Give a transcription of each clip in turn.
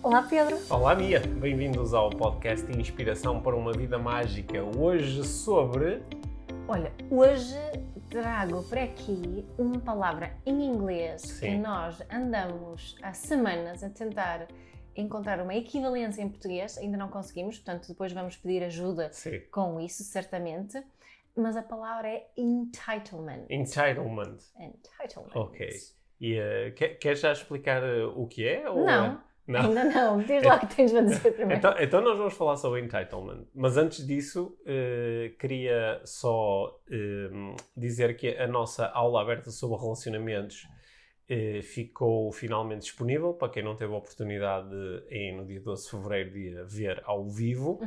Olá, Pedro. Olá, Mia. Bem-vindos ao podcast Inspiração para uma Vida Mágica. Hoje sobre... Olha, hoje trago para aqui uma palavra em inglês Sim. que nós andamos há semanas a tentar encontrar uma equivalência em português. Ainda não conseguimos, portanto depois vamos pedir ajuda Sim. com isso, certamente. Mas a palavra é entitlement. Entitlement. Entitlement. Ok. E queres já explicar o que é? Ou Não, Não. ainda não. Diz lá o que tens a dizer primeiro. Então nós vamos falar sobre entitlement. Mas antes disso, queria só dizer que a nossa aula aberta sobre relacionamentos ficou finalmente disponível para quem não teve a oportunidade no dia 12 de fevereiro de a ver ao vivo.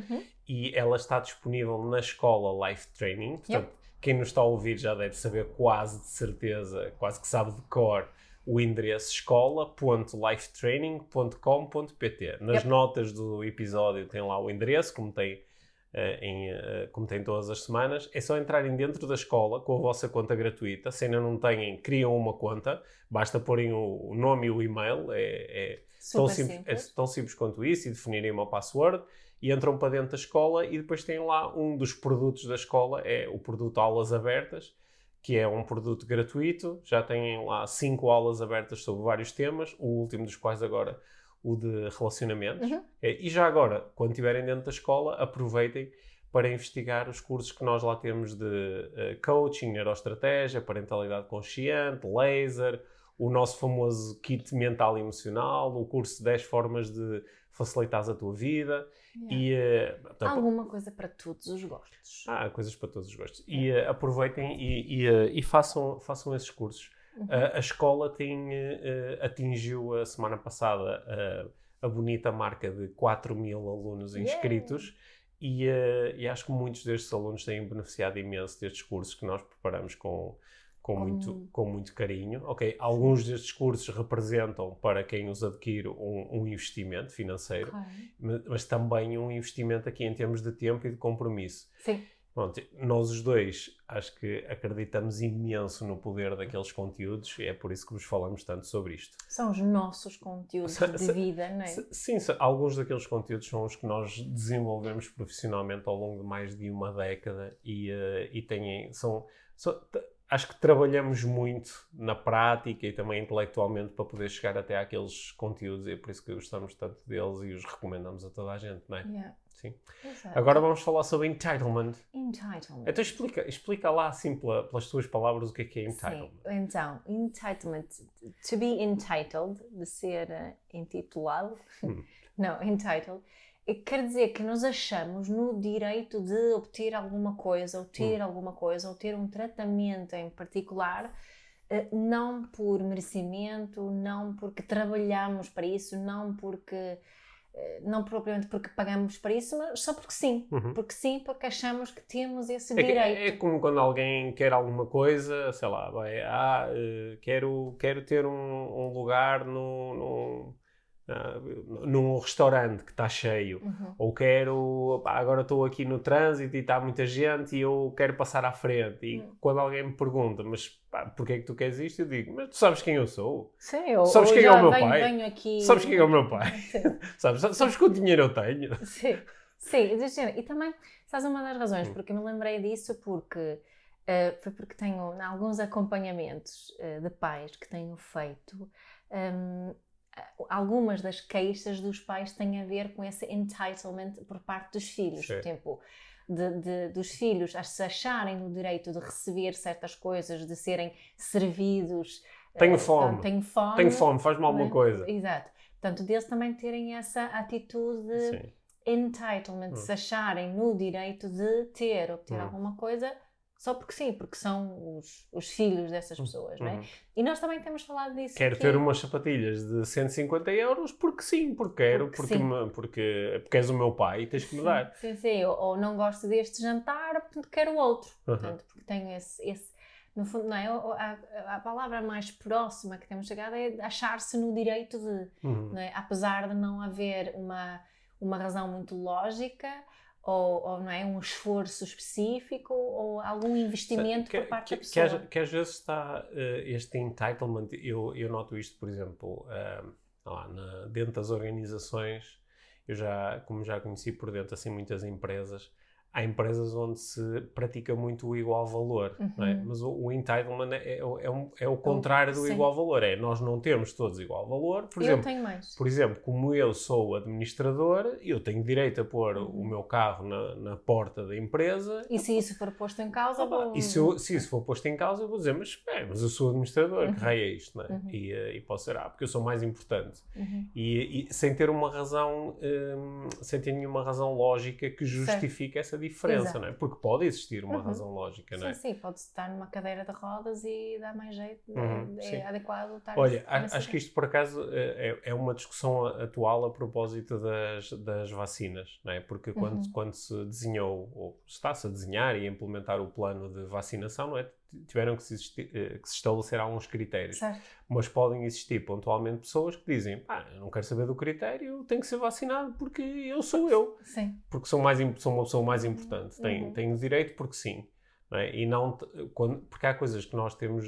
E ela está disponível na escola Life Training. Portanto, quem nos está a ouvir já deve saber quase de certeza, quase que sabe de cor, o endereço escola.lifetraining.com.pt. Nas notas do episódio tem lá o endereço, como tem todas as semanas. É só entrarem dentro da escola com a vossa conta gratuita. Se ainda não têm, criam uma conta. Basta porem o nome e o e-mail. É tão simples quanto isso, e definirem uma password. E entram para dentro da escola e depois têm lá um dos produtos da escola, é o produto Aulas Abertas, que é um produto gratuito. Já têm lá 5 aulas abertas sobre vários temas, o último dos quais agora o de relacionamentos. E já agora, quando estiverem dentro da escola, aproveitem para investigar os cursos que nós lá temos de coaching, neuroestratégia, parentalidade consciente, laser, o nosso famoso kit mental e emocional, o curso de 10 formas de facilitar a tua vida. Alguma coisa para todos os gostos. Coisas para todos os gostos. E aproveitem e façam esses cursos. A escola atingiu a semana passada a bonita marca de 4.000 alunos inscritos. E acho que muitos destes alunos têm beneficiado imenso destes cursos que nós preparamos com muito carinho. Ok, alguns destes cursos representam, para quem os adquire, um investimento financeiro, mas também um investimento aqui em termos de tempo e de compromisso. Sim. Pronto, nós os dois acho que acreditamos imenso no poder daqueles conteúdos e é por isso que vos falamos tanto sobre isto. São os nossos conteúdos de vida, não é? Sim, alguns daqueles conteúdos são os que nós desenvolvemos profissionalmente ao longo de mais de uma década acho que trabalhamos muito na prática e também intelectualmente para poder chegar até àqueles conteúdos e é por isso que gostamos tanto deles e os recomendamos a toda a gente, não é? Sim. Exato. Agora vamos falar sobre entitlement. Entitlement. Então explica lá assim pelas tuas palavras o que é entitlement. Sim. Então, entitlement, to be entitled, de ser intitulado, não, entitled, quer dizer que nos achamos no direito de obter alguma coisa, ou ter alguma coisa, ou ter um tratamento em particular, não por merecimento, não porque trabalhamos para isso, não propriamente porque pagamos para isso, mas só porque sim. Porque achamos que temos esse direito. É como quando alguém quer alguma coisa, sei lá, quero ter um lugar num restaurante que está cheio, ou agora estou aqui no trânsito e está muita gente e eu quero passar à frente, e quando alguém me pergunta, mas porquê é que tu queres isto? Eu digo, mas tu sabes quem eu sou? Sim, sabes quem é o meu pai? Venho aqui... Sabes quem é o meu pai? sabes quanto dinheiro eu tenho? Sim, e também, sabes, uma das razões porque me lembrei disso, porque foi porque tenho alguns acompanhamentos de pais que tenho feito. Algumas das queixas dos pais têm a ver com esse entitlement por parte dos filhos. Por exemplo, dos filhos se acharem no direito de receber certas coisas, de serem servidos. Tenho fome, faz-me alguma coisa. Exato. Portanto, deles também terem essa atitude de entitlement, de se acharem no direito de obter alguma coisa, só porque sim, porque são os filhos dessas pessoas, não é? E nós também temos falado disso. Quero ter umas sapatilhas de 150 euros porque sim, porque quero, porque és o meu pai e tens que me dar. Sim. Ou não gosto deste jantar, portanto quero outro. Portanto, porque tenho esse no fundo, não é? A palavra mais próxima que temos chegado é achar-se no direito de, não é? Apesar de não haver uma razão muito lógica ou não é, um esforço específico ou algum investimento por parte da pessoa. Que às vezes está este entitlement, eu noto isto, por exemplo, dentro das organizações, como já conheci por dentro assim, muitas empresas, há empresas onde se pratica muito o igual valor, não é? Mas o entitlement é o contrário do igual valor. Nós não temos todos igual valor. Eu tenho mais. Por exemplo, como eu sou administrador, eu tenho direito a pôr o meu carro na porta da empresa. E se isso for posto em causa, se isso for posto em causa, eu vou dizer, mas eu sou administrador, que raio é isto, não é? E posso ser, porque eu sou mais importante. E sem ter uma razão, sem ter nenhuma razão lógica que justifique essa diferença, não é? Porque pode existir uma razão lógica, não é? Sim, pode-se estar numa cadeira de rodas e dá mais jeito, é adequado estar... Olha, acho que isto por acaso é uma discussão atual a propósito das vacinas, não é? Porque quando se desenhou, ou está-se a desenhar e a implementar o plano de vacinação, não é? Tiveram que se estabelecer alguns critérios. Certo. Mas podem existir pontualmente pessoas que dizem, eu não quero saber do critério, tenho que ser vacinado porque eu sou eu. Sim. Porque sou uma pessoa mais importante. Tenho direito porque sim. Não é? E não, porque há coisas que nós temos...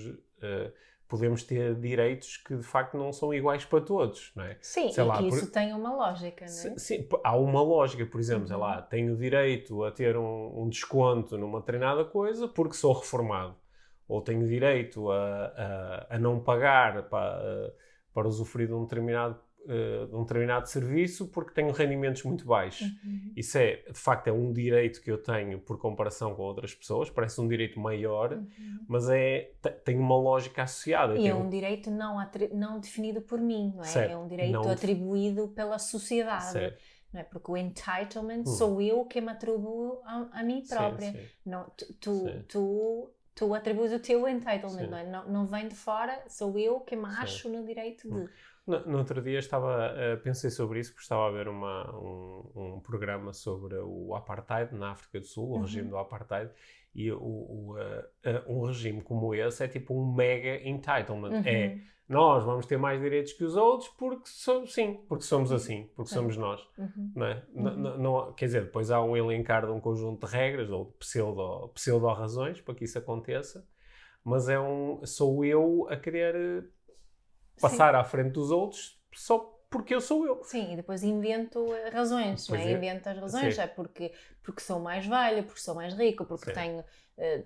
podemos ter direitos que de facto não são iguais para todos, não é? Sim, isso tem uma lógica, não é? Sim, há uma lógica, por exemplo, sei lá, tenho direito a ter um desconto numa determinada coisa porque sou reformado, ou tenho direito a não pagar para usufruir de um determinado serviço porque tenho rendimentos muito baixos. Isso de facto, é um direito que eu tenho por comparação com outras pessoas, parece um direito maior, mas tem uma lógica associada. E é um direito não definido por mim, não é? Certo. É um direito atribuído pela sociedade. Certo. Não é? Porque o entitlement sou eu que me atribuo a mim própria. Sim. Não, tu atribuis o teu entitlement, não é? Não vem de fora, sou eu que me acho no direito de... No outro dia pensei sobre isso porque estava a ver um programa sobre o Apartheid na África do Sul, o regime do Apartheid, e um regime como esse é tipo um mega entitlement. Nós vamos ter mais direitos que os outros porque somos assim, porque somos nós. Não é? Não, quer dizer, depois há um elencar de um conjunto de regras ou de pseudo-razões para que isso aconteça, mas sou eu a querer passar à frente dos outros só porque eu sou eu. Sim, e depois invento razões, não é? Invento as razões, porque sou mais velho, porque sou mais rico, porque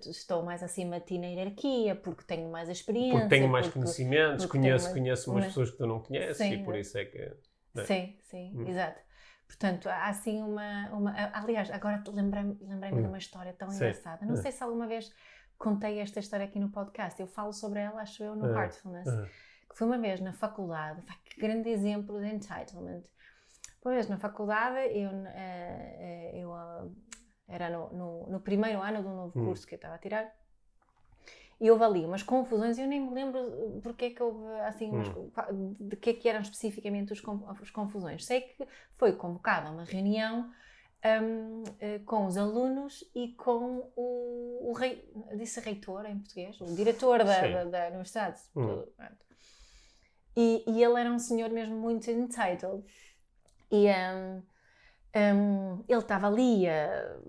estou mais acima de ti na hierarquia, porque tenho mais experiência. Porque tenho mais conhecimentos, conheço umas pessoas que tu não conheces e por isso é que... Não é? Sim, exato. Portanto, há assim aliás, agora lembrei-me de uma história tão engraçada. Não sei se alguma vez contei esta história aqui no podcast. Eu falo sobre ela, acho eu, no Heartfulness. Que foi uma vez na faculdade, que grande exemplo de entitlement. Uma vez na faculdade, eu era no primeiro ano de um novo curso que eu estava a tirar, e houve ali umas confusões, e eu nem me lembro porque é que houve, assim, de que eram especificamente as confusões. Sei que foi convocada uma reunião com os alunos e com o disse reitor em português, o diretor da universidade. E ele era um senhor mesmo muito entitled. E ele estava ali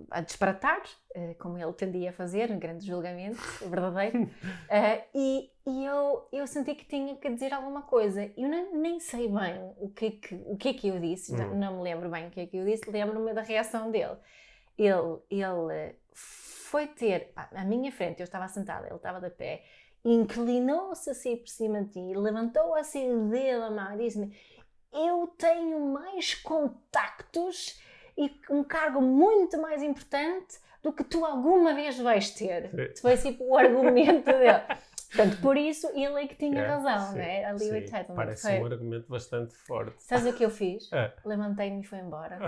a disparatar, como ele tendia a fazer, um grande julgamento verdadeiro. E eu senti que tinha que dizer alguma coisa. Eu nem sei bem o que é que eu disse, não me lembro bem o que é que eu disse, lembro-me da reação dele. Ele foi ter, à minha frente, eu estava sentada, ele estava de pé, inclinou-se assim por cima de ti, levantou assim o dedo, a mão e disse-me: eu tenho mais contactos e um cargo muito mais importante do que tu alguma vez vais ter. Foi assim o argumento dele. Portanto, por isso ele é que tinha razão, não é? Ali o entitlement. Parece um argumento bastante forte. Sabes o que eu fiz? Levantei-me e fui embora.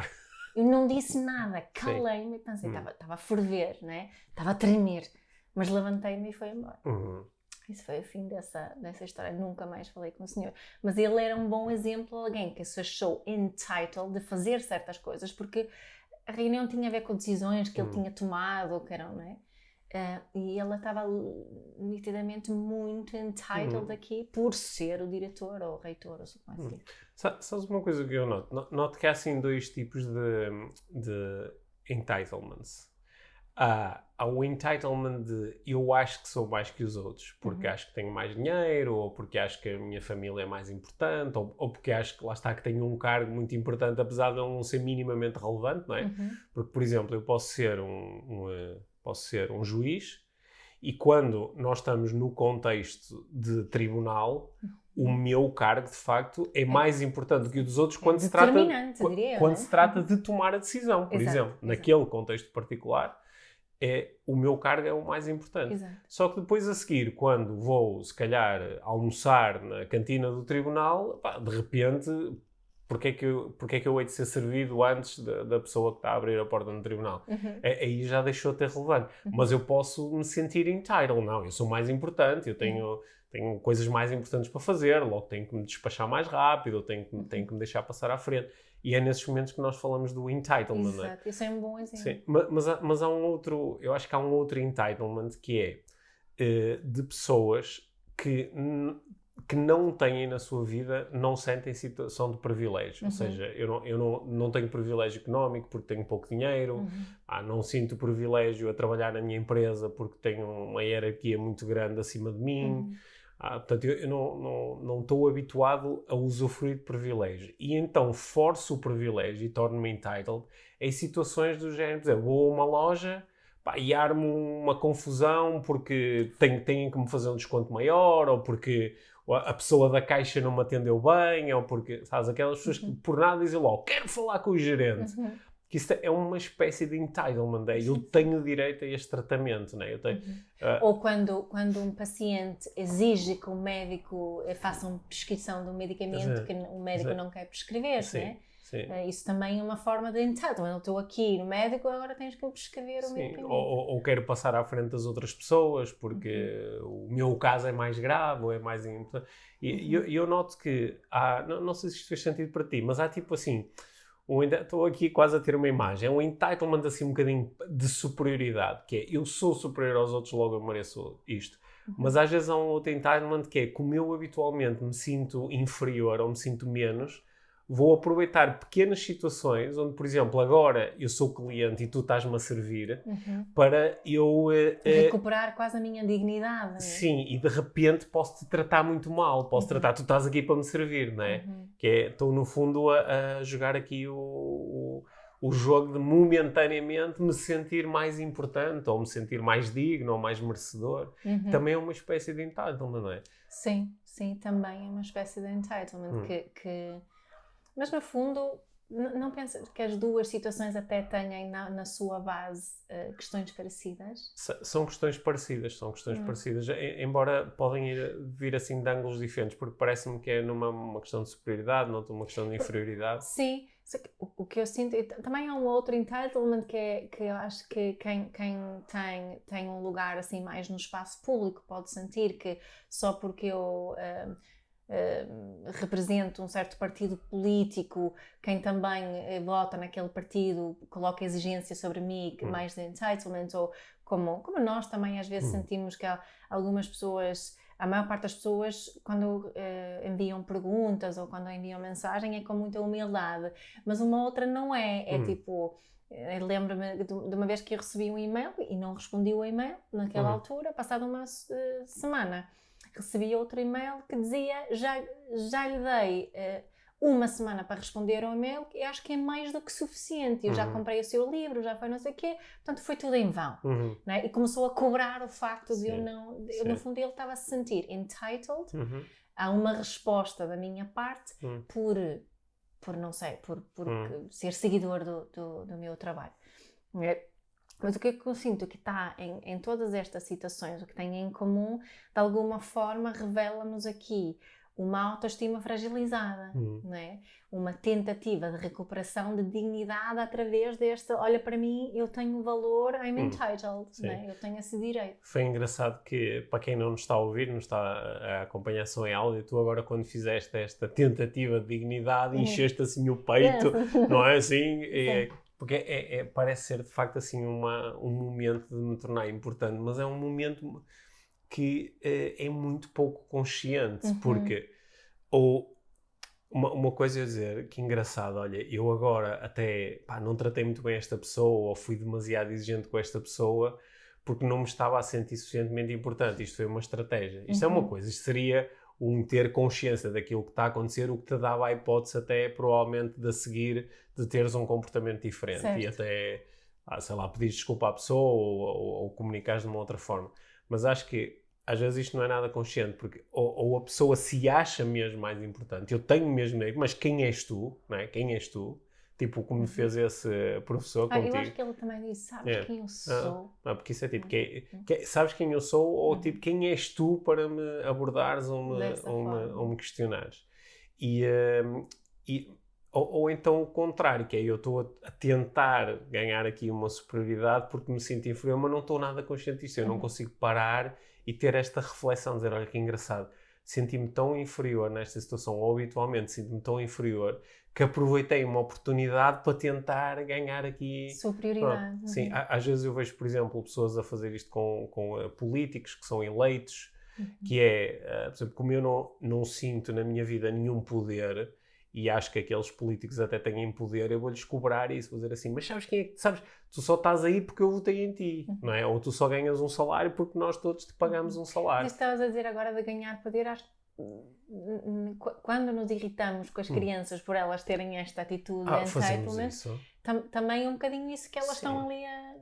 Eu não disse nada, calei-me e pensei, estava a ferver, não é? Estava a tremer, mas levantei-me e fui embora. Isso foi o fim dessa história. Nunca mais falei com o senhor. Mas ele era um bom exemplo de alguém que se achou entitled de fazer certas coisas, porque a reunião tinha a ver com decisões que ele tinha tomado, que eram, não é? E ele estava nitidamente muito entitled aqui por ser o diretor ou o reitor, ou como é que é. Sabes uma coisa que eu noto? Noto que há assim dois tipos de entitlements. Há o entitlement de eu acho que sou mais que os outros, porque acho que tenho mais dinheiro, ou porque acho que a minha família é mais importante, ou porque acho que lá está que tenho um cargo muito importante, apesar de não ser minimamente relevante, não é? Porque, por exemplo, eu posso ser um juiz, e quando nós estamos no contexto de tribunal, o meu cargo, de facto, é mais importante do que o dos outros quando se trata de tomar a decisão, por exemplo. Naquele contexto particular, o meu cargo é o mais importante. Exato. Só que depois a seguir, quando vou, se calhar, almoçar na cantina do tribunal, pá, de repente, porque é que eu hei de ser servido antes da pessoa que está a abrir a porta no tribunal? Aí já deixou de ter relevante. Mas eu posso me sentir entitled. Não, eu sou mais importante, eu tenho coisas mais importantes para fazer, logo tenho que me despachar mais rápido, tenho que me deixar passar à frente. E é nesses momentos que nós falamos do entitlement. Exato, não é? isso é um bom exemplo. Sim, mas há um outro, eu acho que há um outro entitlement que é de pessoas que não têm na sua vida, não sentem situação de privilégio. Ou seja, eu não tenho privilégio económico porque tenho pouco dinheiro, não sinto privilégio a trabalhar na minha empresa porque tenho uma hierarquia muito grande acima de mim. Portanto, eu não estou habituado a usufruir de privilégio. E então forço o privilégio e torno-me entitled em situações do género. Por exemplo, vou a uma loja e armo uma confusão porque têm que me fazer um desconto maior, ou porque a pessoa da caixa não me atendeu bem, ou porque, sabes, aquelas pessoas que por nada dizem logo, quero falar com o gerente. Que isso é uma espécie de entitlement, eu tenho direito a este tratamento, né? Ou quando um paciente exige que o médico faça uma prescrição de um medicamento que o médico não quer prescrever, né? Isso também é uma forma de entitlement. Eu estou aqui no médico, agora tens que me prescrever o medicamento. Ou quero passar à frente das outras pessoas porque o meu caso é mais grave ou é mais importante. E eu noto que não sei se isto fez sentido para ti, mas há tipo assim, estou aqui quase a ter uma imagem, é um entitlement assim um bocadinho de superioridade, que é eu sou superior aos outros, logo eu mereço isto. Mas às vezes há um outro entitlement que é, como eu habitualmente me sinto inferior ou me sinto menos, vou aproveitar pequenas situações onde, por exemplo, agora eu sou cliente e tu estás-me a servir para eu... recuperar quase a minha dignidade. Sim, e de repente posso-te tratar muito mal. Posso tratar, tu estás aqui para me servir, não é? Que é, estou no fundo a jogar aqui o jogo de momentaneamente me sentir mais importante, ou me sentir mais digno, ou mais merecedor. Também é uma espécie de entitlement, não é? Sim, também é uma espécie de entitlement Mas no fundo, não pensas que as duas situações até tenham na sua base questões parecidas? São questões parecidas, embora podem vir assim de ângulos diferentes, porque parece-me que é numa questão de superioridade, não numa questão de inferioridade. Sim, o que eu sinto, também há um outro entitlement que eu acho que quem tem um lugar assim mais no espaço público pode sentir que só porque eu... represento um certo partido político, quem também vota naquele partido coloca exigência sobre mim, mais de entitlement, ou como nós também às vezes sentimos que há algumas pessoas, a maior parte das pessoas, quando enviam perguntas ou quando enviam mensagem, é com muita humildade, mas uma outra não é, tipo... Lembro-me de uma vez que eu recebi um e-mail e não respondi o e-mail naquela altura, passada uma semana recebi outro e-mail que dizia já lhe dei uma semana para responder ao e-mail, que acho que é mais do que suficiente, eu já comprei o seu livro, já foi não sei o quê, portanto foi tudo em vão, não é? E começou a cobrar o facto de eu não... no fundo ele estava a se sentir entitled a uma resposta da minha parte por não sei, por ser seguidor do meu trabalho. Mas o que eu sinto que está em todas estas situações, o que tem em comum, de alguma forma revela-nos aqui uma autoestima fragilizada, não é? Uma tentativa de recuperação de dignidade através deste, olha para mim, eu tenho valor, I'm entitled, não é? Eu tenho esse direito. Foi engraçado que, para quem não nos está a ouvir, não está a acompanhar só em áudio, tu agora quando fizeste esta tentativa de dignidade, encheste assim o peito, não é assim? Porque parece ser de facto assim um momento de me tornar importante, mas é um momento que é muito pouco consciente, porque ou uma coisa a dizer, que engraçado, olha, eu agora até não tratei muito bem esta pessoa ou fui demasiado exigente com esta pessoa porque não me estava a sentir suficientemente importante. Isto foi uma estratégia. Isto é uma coisa, isto seria ter consciência daquilo que está a acontecer, o que te dava a hipótese até, provavelmente, de a seguir, de teres um comportamento diferente. Certo. E até, sei lá, pedir desculpa à pessoa ou comunicares de uma outra forma. Mas acho que, às vezes, isto não é nada consciente, porque ou a pessoa se acha mesmo mais importante, eu tenho mesmo, mas quem és tu, não é? Quem és tu? Tipo, como fez esse professor contigo. Eu acho que ele também disse, sabes quem eu sou? Porque isso é tipo, sabes quem eu sou? Ou tipo, quem és tu para me abordares ou me questionares? Ou então o contrário, que é eu estou a tentar ganhar aqui uma superioridade porque me sinto inferior, mas não estou nada consciente disto. Eu não consigo parar e ter esta reflexão, dizer, olha que engraçado, senti-me tão inferior nesta situação, ou habitualmente sinto-me tão inferior, que aproveitei uma oportunidade para tentar ganhar aqui... superioridade. Sim, às vezes eu vejo, por exemplo, pessoas a fazer isto com políticos que são eleitos, que é, por exemplo, como eu não sinto na minha vida nenhum poder, e acho que aqueles políticos até têm poder, eu vou-lhes cobrar isso, vou dizer assim, mas sabes quem é que... Sabes, tu só estás aí porque eu votei em ti, não é? Ou tu só ganhas um salário porque nós todos te pagamos um salário. Mas estavas a dizer agora de ganhar poder, acho que quando nos irritamos com as crianças por elas terem esta atitude de entitlement, também é um bocadinho isso que elas estão ali a...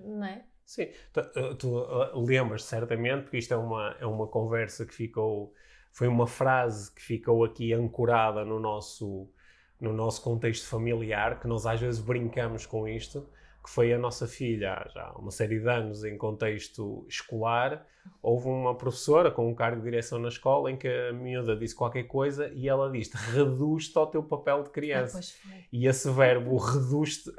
não é? Sim, tu lembras certamente, porque isto é uma conversa que ficou... Foi uma frase que ficou aqui ancorada no nosso contexto familiar, que nós às vezes brincamos com isto, que foi a nossa filha, já há uma série de anos em contexto escolar, houve uma professora com um cargo de direção na escola em que a miúda disse qualquer coisa e ela disse, reduz-te ao teu papel de criança. E esse verbo, reduz-te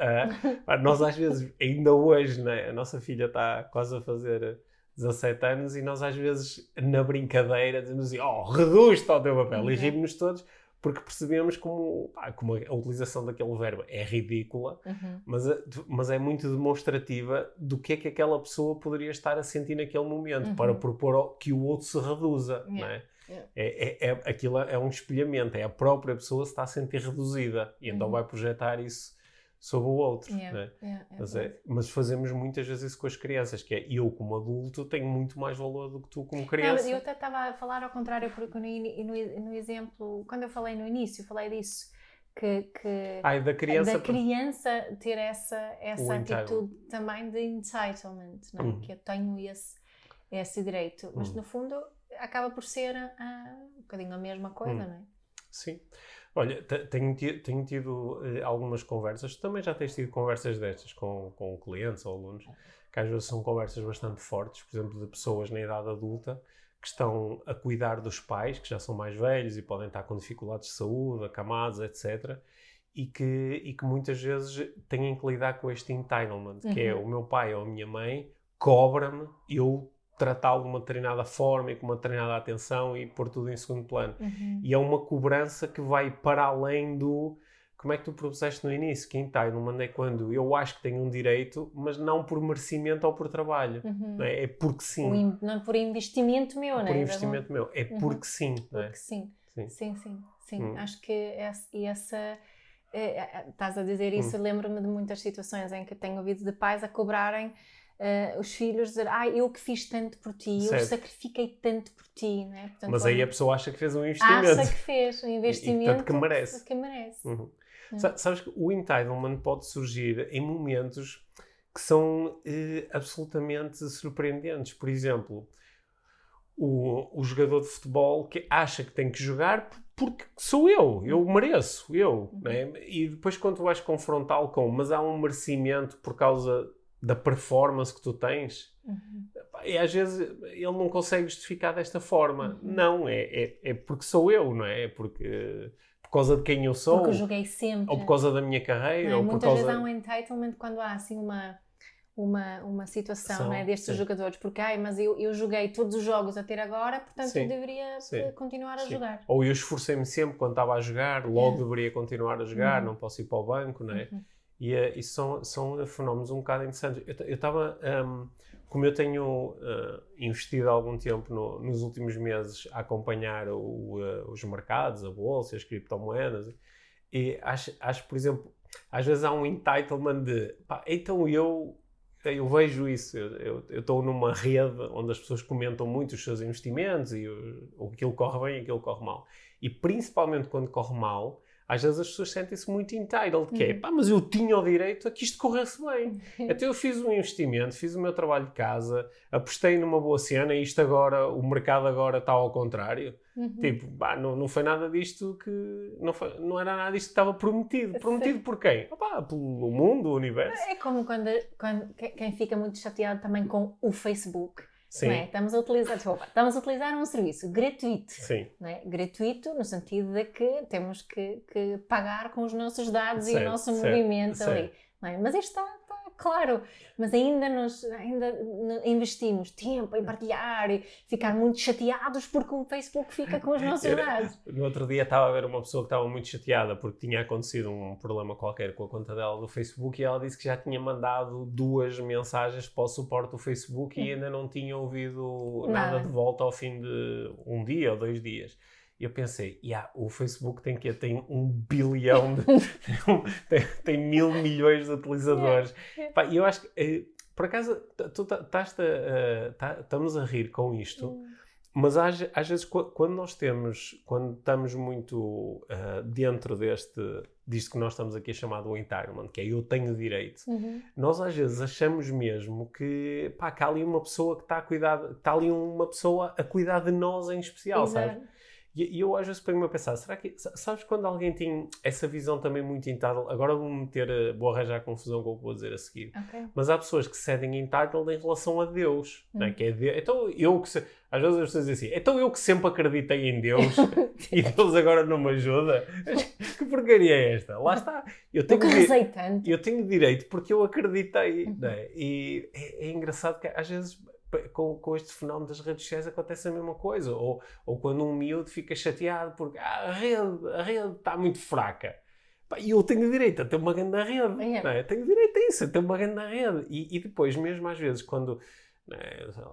a... Nós às vezes, ainda hoje, né, a nossa filha está quase a fazer 17 anos e nós às vezes, na brincadeira, dizemos assim, reduz-te ao teu papel. E rimos-nos todos, porque percebemos como a utilização daquele verbo é ridícula, mas é muito demonstrativa do que é que aquela pessoa poderia estar a sentir naquele momento, para propor que o outro se reduza, não é? Aquilo é um espelhamento, é a própria pessoa se está a sentir reduzida, e então vai projetar isso sobre o outro, né? Mas fazemos muitas vezes isso com as crianças, que é eu como adulto tenho muito mais valor do que tu como criança. Eu até estava a falar ao contrário, porque no exemplo, quando eu falei no início, falei disso, que da criança ter essa atitude também de entitlement, não é? Que eu tenho esse direito, mas no fundo acaba por ser um bocadinho a mesma coisa, não é? Sim. Olha, tenho tido algumas conversas, também já tens tido conversas destas com clientes ou alunos, que às vezes são conversas bastante fortes, por exemplo, de pessoas na idade adulta que estão a cuidar dos pais, que já são mais velhos e podem estar com dificuldades de saúde, acamados, etc. E que muitas vezes têm que lidar com este entitlement, que é o meu pai ou a minha mãe cobra-me, eu tratá-lo de uma determinada forma e com uma determinada atenção e pôr tudo em segundo plano. E é uma cobrança que vai para além do... Como é que tu propuseste no início? Que entitlement é quando eu acho que tenho um direito, mas não por merecimento ou por trabalho. Não é? É porque sim. Não é por investimento meu, não é? Por investimento meu. É porque sim. Não é? Porque sim. Sim. Acho que essa... estás a dizer isso, lembro-me de muitas situações em que tenho ouvido de pais a cobrarem os filhos, dizer, eu que fiz tanto por ti, eu sacrifiquei tanto por ti, não é? Portanto, mas aí a pessoa acha que fez um investimento. Acha que fez um investimento que merece. Que merece. Sabes que o entitlement pode surgir em momentos que são absolutamente surpreendentes. Por exemplo, o jogador de futebol que acha que tem que jogar porque sou eu mereço, não é? E depois quando tu vais confrontá-lo mas há um merecimento por causa da performance que tu tens, e às vezes ele não consegue justificar desta forma. Não, é porque sou eu, não é? É porque por causa de quem eu sou. Porque eu joguei sempre. Ou por causa da minha carreira. Ou muitas vezes há um entitlement quando há assim uma situação, não é, destes jogadores, porque mas eu joguei todos os jogos até agora, portanto eu deveria continuar a jogar. Ou eu esforcei-me sempre quando estava a jogar, logo deveria continuar a jogar, não posso ir para o banco, não é? E são fenómenos um bocado interessantes. Eu estava como eu tenho investido algum tempo nos últimos meses a acompanhar os mercados, a bolsa, as criptomoedas, e acho, por exemplo, às vezes há um entitlement de, pá, então eu vejo isso, eu estou numa rede onde as pessoas comentam muito os seus investimentos e aquilo corre bem e aquilo corre mal. E principalmente quando corre mal, às vezes as pessoas sentem-se muito entitled, que é, pá, mas eu tinha o direito a que isto corresse bem. Até eu fiz um investimento, fiz o meu trabalho de casa, apostei numa boa cena e isto agora, o mercado agora está ao contrário. Tipo, pá, não foi nada disto que... Não era nada disto que estava prometido. Prometido por quem? Pá, pelo mundo, o universo. É como quando quem fica muito chateado também com o Facebook. Sim. Não é? Estamos a utilizar um serviço gratuito. Sim. Não é? Gratuito no sentido de que temos que pagar com os nossos dados certo, e o nosso movimento certo. ali. Não é? Mas isto está claro. Mas ainda investimos tempo em partilhar e ficar muito chateados porque o Facebook fica com os nossos dados. No outro dia estava a ver uma pessoa que estava muito chateada porque tinha acontecido um problema qualquer com a conta dela do Facebook e ela disse que já tinha mandado 2 mensagens para o suporte do Facebook e ainda não tinha ouvido nada de volta ao fim de 1 dia ou 2 dias. E eu pensei, o Facebook tem 1 bilhão, tem 1.000 milhões de utilizadores. Pá, e eu acho que, por acaso, estamos a rir com isto, mas às vezes quando estamos muito dentro disto que nós estamos aqui a chamar do entitlement, que é eu tenho direito, nós às vezes achamos mesmo que, pá, que há ali uma pessoa que está a cuidar, está ali uma pessoa a cuidar de nós em especial, sabes? E eu às vezes ponho-me a pensar, será que... Sabes quando alguém tem essa visão também muito entitled? Agora vou arranjar confusão com o que vou dizer a seguir. Okay. Mas há pessoas que se sentem entitled em relação a Deus. Não é? Que é Deus. Então eu que... Às vezes as pessoas dizem assim, então eu que sempre acreditei em Deus e Deus agora não me ajuda? Que porcaria é esta? Lá está. Eu tenho direito porque eu acreditei. Não é? E é engraçado que às vezes... Com este fenómeno das redes sociais acontece a mesma coisa. Ou quando um miúdo fica chateado porque a rede está muito fraca. E eu tenho direito a ter uma grande rede. Não é? Tenho direito a isso, a ter uma grande rede. E depois, mesmo às vezes, quando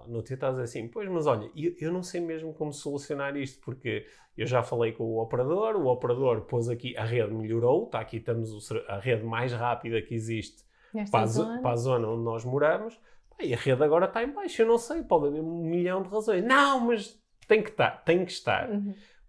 no teu estás assim, pois, mas olha, eu não sei mesmo como solucionar isto, porque eu já falei com o operador pôs aqui, a rede melhorou, está aqui, temos a rede mais rápida que existe para a zona onde nós moramos. E a rede agora está em baixo, eu não sei, pode haver 1 milhão de razões. Não, mas tem que estar.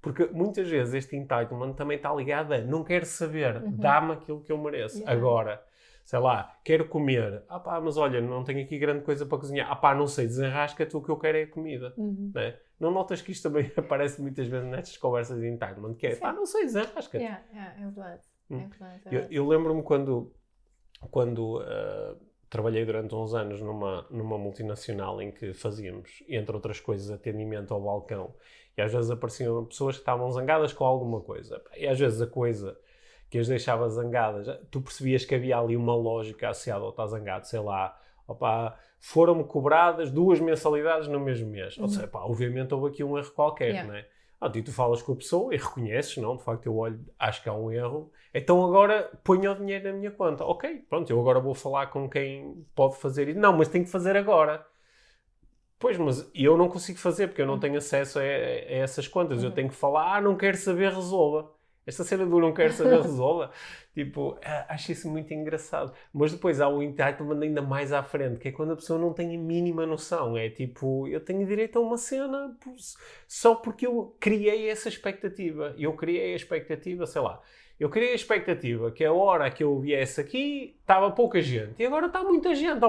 Porque muitas vezes este entitlement também está ligado a não quero saber, dá-me aquilo que eu mereço. Agora, sei lá, quero comer. Mas olha, não tenho aqui grande coisa para cozinhar. Não sei, desenrasca-te, o que eu quero é comida. Não notas que isto também aparece muitas vezes nestas conversas de entitlement? Que é, não sei, desenrasca-te. É verdade. Eu lembro-me quando trabalhei durante uns anos numa multinacional em que fazíamos, entre outras coisas, atendimento ao balcão. E às vezes apareciam pessoas que estavam zangadas com alguma coisa. E às vezes a coisa que as deixava zangadas, tu percebias que havia ali uma lógica associada ao estar zangado. Sei lá, foram-me cobradas 2 mensalidades no mesmo mês. Ou seja, obviamente houve aqui um erro qualquer, não é? E tu falas com a pessoa e reconheces, não? De facto, eu olho, acho que há um erro. Então agora ponho o dinheiro na minha conta. Ok, pronto, eu agora vou falar com quem pode fazer isso. Não, mas tem que fazer agora. Pois, mas eu não consigo fazer porque eu não tenho acesso a essas contas. Eu tenho que falar, não quero saber, resolva. Esta cena do não quero saber, resolva. Tipo, acho isso muito engraçado. Mas depois há o entitlement ainda mais à frente, que é quando a pessoa não tem a mínima noção. É tipo, eu tenho direito a uma cena só porque eu criei essa expectativa. Eu criei a expectativa, sei lá. Eu criei a expectativa que a hora que eu viesse aqui estava pouca gente. E agora está muita gente.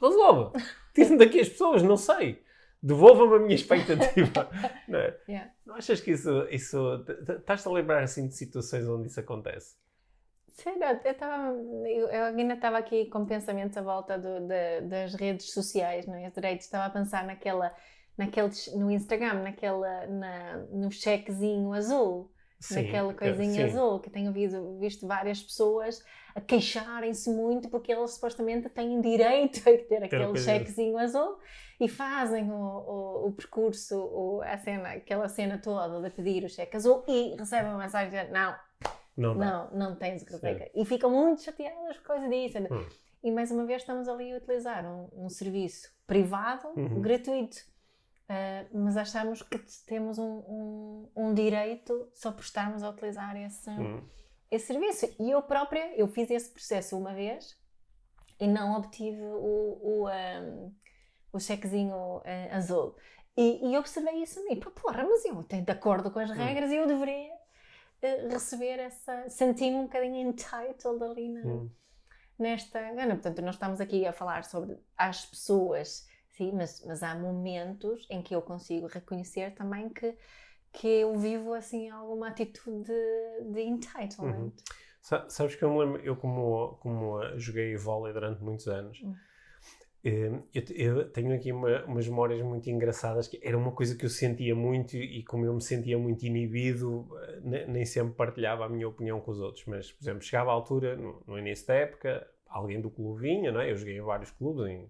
Resolva. Tire-me daqui as pessoas, não sei. Devolva-me a minha expectativa. Não é? Não achas que isso estás-te a lembrar assim de situações onde isso acontece? Sim, eu ainda estava aqui com pensamentos à volta das redes sociais, não é? Estava a pensar no Instagram, no chequezinho azul. Sim, naquela coisinha azul, que tenho visto várias pessoas a queixarem-se muito porque elas supostamente têm direito a ter aquele chequezinho azul e fazem o percurso, aquela cena toda de pedir o cheque azul e recebem uma mensagem de não tens o que fazer. E ficam muito chateadas por causa disso. e mais uma vez estamos ali a utilizar um serviço privado, gratuito. Mas achamos que temos um direito só por estarmos a utilizar esse serviço. E eu própria, eu fiz esse processo uma vez e não obtive o chequezinho azul. E observei isso a mim. Porra, mas eu estou de acordo com as regras e eu deveria receber essa... Senti-me um bocadinho entitled ali nesta... Portanto, nós estamos aqui a falar sobre as pessoas, sim, mas há momentos em que eu consigo reconhecer também que eu vivo assim alguma atitude de entitlement. Sabes que eu me lembro, eu como joguei vôlei durante muitos anos, eu tenho aqui umas memórias muito engraçadas, que era uma coisa que eu sentia muito, e como eu me sentia muito inibido, nem sempre partilhava a minha opinião com os outros, mas, por exemplo, chegava à altura, no início da época, alguém do clube vinha, não é? Eu joguei em vários clubes, em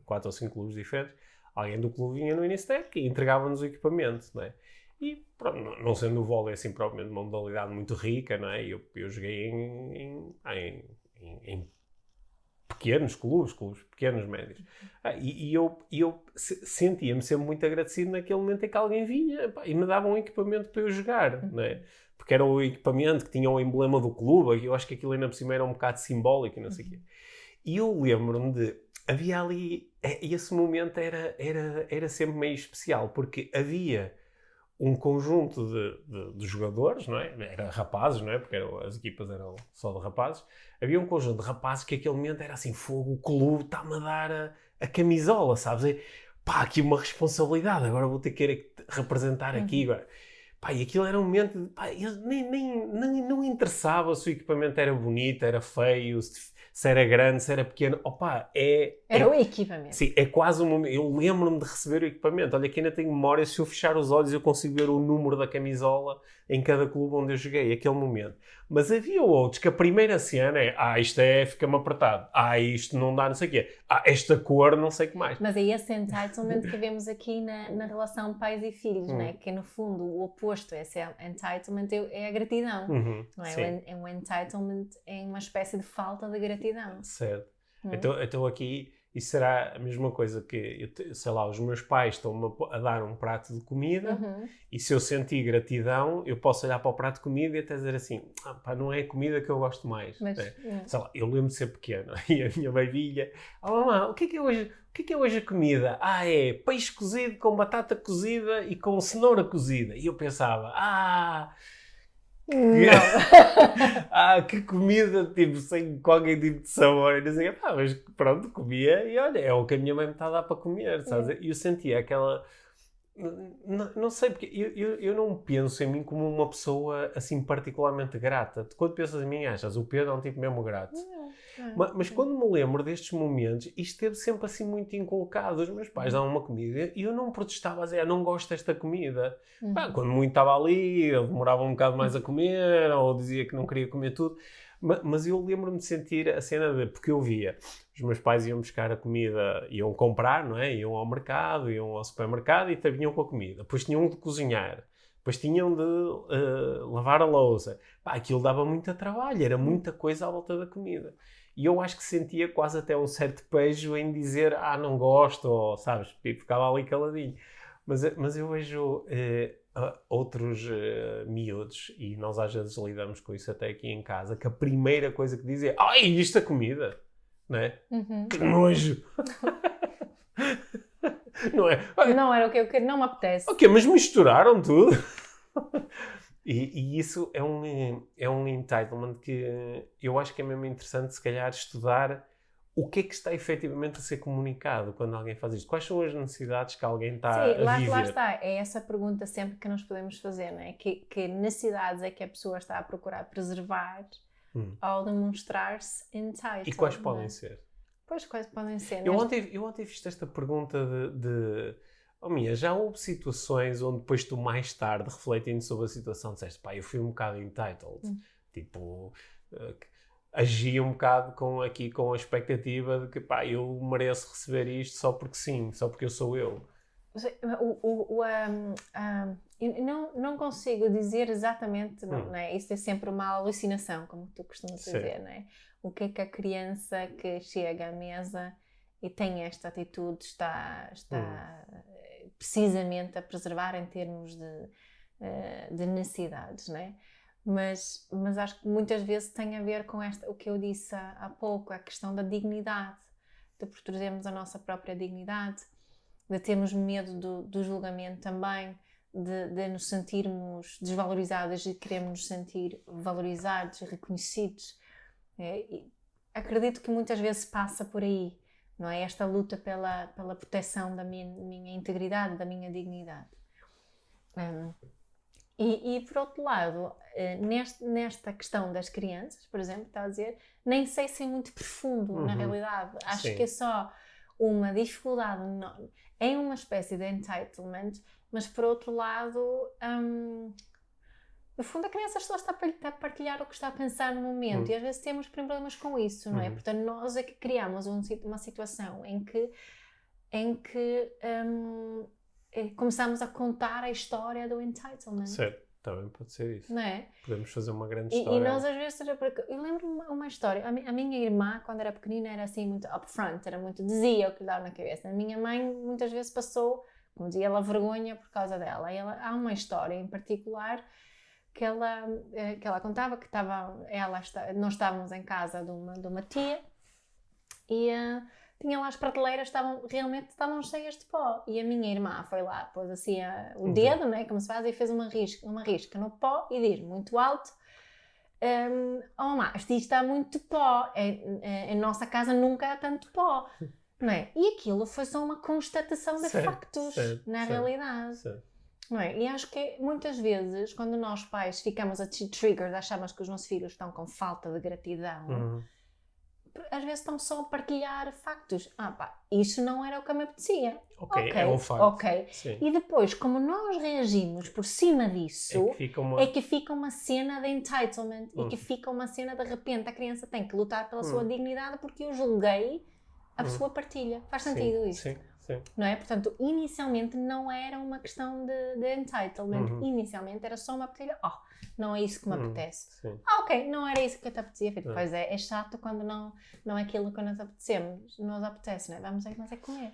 4 ou 5 clubes diferentes, alguém do clube vinha no início da época e entregava-nos o equipamento, não é? E pronto, não sendo o vôlei assim propriamente uma modalidade muito rica, não é? Eu joguei em pequenos clubes pequenos, médios. E eu sentia-me sempre muito agradecido naquele momento em que alguém vinha e me dava um equipamento para eu jogar, não é? Porque era o equipamento que tinha o emblema do clube, e eu acho que aquilo ainda por cima era um bocado simbólico e não sei o quê. E eu lembro-me de... Havia ali... Esse momento era sempre meio especial, porque havia um conjunto de jogadores, não é? Era rapazes, não é? Porque as equipas eram só de rapazes. Havia um conjunto de rapazes que aquele momento era assim, fogo, o clube está-me a dar a camisola, sabes? Pá, aqui uma responsabilidade, agora vou ter que representar aqui. Agora. Pá, e aquilo era um momento de... Pá, não interessava se o equipamento era bonito, era feio, se era grande, se era pequeno. Opa, era o equipamento. Sim, é quase um momento. Eu lembro-me de receber o equipamento. Olha, que ainda tenho memória, se eu fechar os olhos eu consigo ver o número da camisola em cada clube onde eu joguei, aquele momento. Mas havia outros que a primeira cena isto fica-me apertado. Isto não dá não sei o quê. Esta cor não sei o que mais. Mas é esse entitlement que vemos aqui na relação pais e filhos, não é? Que no fundo o oposto a esse entitlement é a gratidão. Não é? O entitlement é uma espécie de falta de gratidão. Certo. Então aqui... Isso será a mesma coisa que, sei lá, os meus pais estão-me a dar um prato de comida e se eu sentir gratidão, eu posso olhar para o prato de comida e até dizer assim, pá, não é a comida que eu gosto mais. Mas, sei lá, eu lembro de ser pequeno e a minha babilha, mamãe, o que é hoje a comida? É peixe cozido com batata cozida e com cenoura cozida. E eu pensava, que comida, tipo, sem qualquer tipo de sabor. E dizia, mas pronto, comia e olha, é o que a minha mãe me está a dar para comer, sabes? E eu sentia aquela... Não sei, porque eu não penso em mim como uma pessoa, assim, particularmente grata. Quando pensas em mim, achas, o Pedro é um tipo mesmo grato. Mas quando me lembro destes momentos, isto esteve sempre assim muito inculcado. Os meus pais davam uma comida e eu não protestava a dizer, não gosto desta comida. Quando muito estava ali, eu demorava um bocado mais a comer, ou dizia que não queria comer tudo. Mas eu lembro-me de sentir a cena de... Porque eu via, os meus pais iam buscar a comida, iam comprar, não é? Iam ao mercado, iam ao supermercado e vinham com a comida. Depois tinham de cozinhar. Depois tinham de lavar a louça. Aquilo dava muito trabalho, era muita coisa à volta da comida. E eu acho que sentia quase até um certo pejo em dizer, não gosto, ou, sabes, e ficava ali caladinho. Mas eu vejo outros miúdos, e nós às vezes lidamos com isso até aqui em casa, que a primeira coisa que dizem é, isto é comida, não é? Que nojo! Não é? Não era o que eu queria, não me apetece. Ok, mas misturaram tudo. E isso é um entitlement que eu acho que é mesmo interessante, se calhar, estudar o que é que está efetivamente a ser comunicado quando alguém faz isto. Quais são as necessidades que alguém está a viver? Lá está. É essa pergunta sempre que nós podemos fazer, não é? Que necessidades é que a pessoa está a procurar preservar ao demonstrar-se entitled. E quais podem ser? Pois, quais podem ser? Eu ontem fiz esta pergunta de Mia, já houve situações onde depois tu mais tarde, refletindo sobre a situação, disseste, eu fui um bocado entitled. Tipo, agi um bocado com a expectativa de que, eu mereço receber isto só porque sim, só porque eu sou eu. Não consigo dizer exatamente, não é? Isso é sempre uma alucinação, como tu costumas dizer, não é? o que é que a criança que chega à mesa e tem esta atitude está precisamente a preservar em termos de necessidades, não é? Mas acho que muitas vezes tem a ver com o que eu disse há pouco, a questão da dignidade, de protegermos a nossa própria dignidade, de termos medo do julgamento também, de nos sentirmos desvalorizadas e queremos nos sentir valorizados e reconhecidos. Acredito que muitas vezes passa por aí, não é? Esta luta pela proteção da minha integridade, da minha dignidade. E por outro lado, nesta questão das crianças, por exemplo, está a dizer, nem sei se é muito profundo, na realidade. Acho que é só uma dificuldade, é uma espécie de entitlement, mas por outro lado, no fundo a criança só está a partilhar o que está a pensar no momento e às vezes temos problemas com isso, não é? Portanto, nós é que criamos uma situação em que começamos a contar a história do entitlement. Certo, também pode ser isso. Não é? Podemos fazer uma grande história. E nós às vezes, eu lembro-me uma história, a minha irmã, quando era pequenina, era assim muito upfront, dizia o que lhe dava na cabeça. A minha mãe muitas vezes passou, como dizia ela, vergonha por causa dela. E há uma história em particular que ela contava que nós estávamos em casa de uma tia e tinha lá as prateleiras, realmente estavam cheias de pó. E a minha irmã foi lá, pôs assim o dedo, né, como se faz, e fez uma risca no pó e diz muito alto: oh mamãe, isto está muito pó, em nossa casa nunca há tanto pó. Não é? E aquilo foi só uma constatação de factos, na realidade. Não é? E acho que muitas vezes, quando nós pais ficamos triggered, achamos que os nossos filhos estão com falta de gratidão, às vezes estão só a partilhar factos. Isso não era o que me apetecia. Ok, é um facto. E depois, como nós reagimos por cima disso, é que fica uma cena de entitlement, e que fica uma cena, de repente, a criança tem que lutar pela sua dignidade porque eu julguei a sua partilha. Faz sentido isso? Sim. Não é? Portanto, inicialmente não era uma questão de entitlement. Inicialmente era só uma partilha. Não é isso que me apetece. Ok, não era isso que te apetecia. Pois é chato quando não é aquilo que nos apetece, não é? Vamos é comer.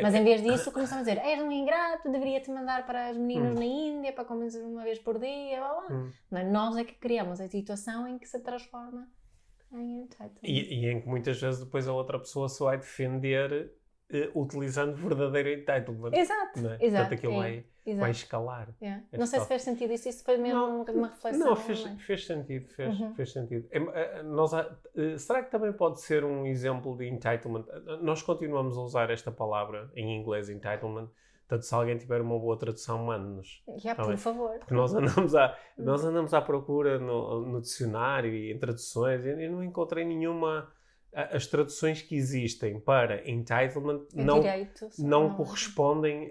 Mas em vez disso começamos a dizer: és um ingrato, deveria-te mandar para os meninos na Índia para comer uma vez por dia, blá, blá. Não é? Nós é que criamos a situação em que se transforma em entitlement. E em que muitas vezes depois a outra pessoa se vai defender utilizando verdadeiro entitlement. Exato. Não é? Portanto, aquilo vai escalar. Não sei se fez sentido isso foi mesmo uma reflexão. Não, fez sentido. Fez sentido. Será que também pode ser um exemplo de entitlement? Nós continuamos a usar esta palavra em inglês, entitlement. Portanto, se alguém tiver uma boa tradução, mande-nos. Por favor. Porque nós andamos à procura no dicionário e em traduções e não encontrei nenhuma. As traduções que existem para entitlement não correspondem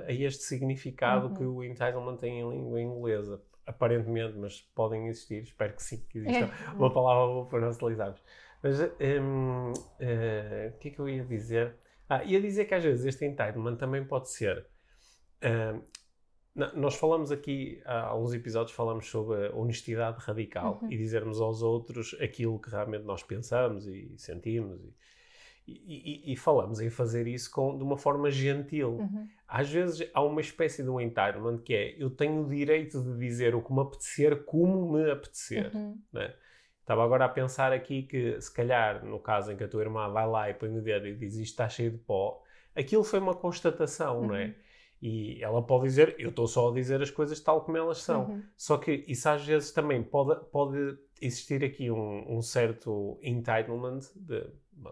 a este significado que o entitlement tem em língua inglesa. Aparentemente, mas podem existir. Espero que sim, que exista uma palavra boa para nós utilizarmos. Mas o que é que eu ia dizer? Ia dizer que às vezes este entitlement também pode ser... nós falamos aqui, há alguns episódios falamos sobre a honestidade radical e dizermos aos outros aquilo que realmente nós pensamos e sentimos e falamos em fazer isso de uma forma gentil. Às vezes há uma espécie de um entitlement que é: eu tenho o direito de dizer o que me apetecer como me apetecer. Né? Estava agora a pensar aqui que, se calhar, no caso em que a tua irmã vai lá e põe o dedo e diz isto está cheio de pó, aquilo foi uma constatação, não é? E ela pode dizer: eu estou só a dizer as coisas tal como elas são. Só que isso às vezes também pode existir aqui um certo entitlement,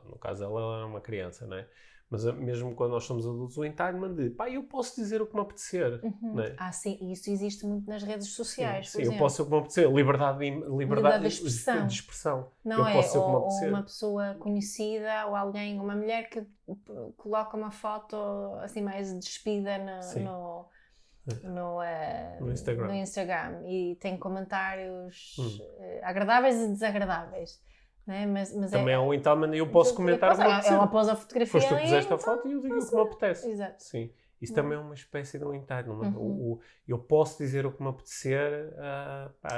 no caso ela era uma criança, não é? Mas mesmo quando nós somos adultos, o entitlement de eu posso dizer o que me apetecer. Não é? Sim, isso existe muito nas redes sociais. Sim, eu posso ser o que me apetecer. Liberdade de expressão. Não eu posso ser o que me apetecer. Ou uma pessoa conhecida, ou alguém, uma mulher que coloca uma foto assim mais despida no Instagram e tem comentários agradáveis e desagradáveis. Né? Mas também é um entitlement e eu posso comentar o que me apetecer. Ela pôs a fotografia tu puseste a foto e eu digo o que me apetece. Exato. Sim. Isso também é uma espécie de um entitlement. Eu posso dizer o que me apetecer.